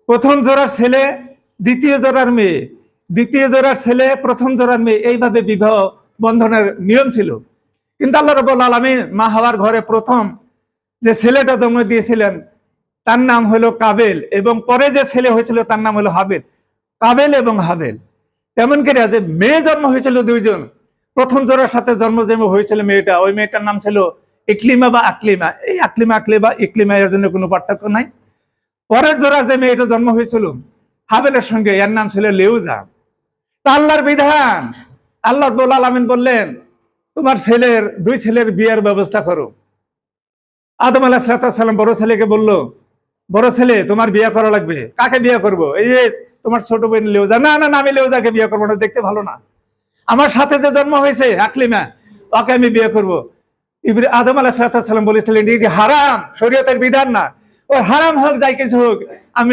প্রথম জোড়ার ছেলে দ্বিতীয় জোড়ার মেয়ে, দ্বিতীয় জোড়ার ছেলে প্রথম জোড়ার মেয়ে, এইভাবে বিবাহ বন্ধনের নিয়ম ছিল। কিন্তু আল্লাহ রাব্বুল আলামিন মা হাওয়ার ঘরে প্রথম যে ছেলেটা জন্ম দিয়েছিলেন তার নাম হলো কাবেল, এবং পরে যে ছেলে হয়েছিল তার নাম হলো হাবেল। কাবেল এবং হাবেল। তেমন করে যে মেয়ে জন্ম হয়েছিল দুইজন, প্রথম জোড়ার সাথে জন্ম হয়েছিল মেয়েটা, ওই মেয়েটার নাম ছিল ইকলিমা বা আকলিমা। এই আকলিমা আকলিমা ইকলিমা এর জন্য কোনো পার্থক্য নাই। পরের জোড়া যে মেয়েটা জন্ম হয়েছিল হাবেলের সঙ্গে, এর নাম ছিল লেউজা। তা আল্লাহর বিধান, আল্লাহ রাব্বুল আলামিন বললেন তোমার দুই ছেলের বিয়ের ব্যবস্থা করো। আদম আলাইহিস সালাম বড় ছেলেকে বলল, বড় ছেলে তোমার বিয়ে করা লাগবে। কাকে বিয়ে করব? এই যে তোমার ছোট বোন লেউজা। না না না, আমি লেউজাকে বিয়ে করবো না, দেখতে ভালো না। আমার সাথে যে জন্ম হয়েছে আকলিমা, ওকে আমি বিয়ে করব। আদম আলাইহিস সালাম বলেছিলেন এটি হারাম, শরীয়তের বিধান না। ও হারাম হোক যাই কিছু হোক, আমি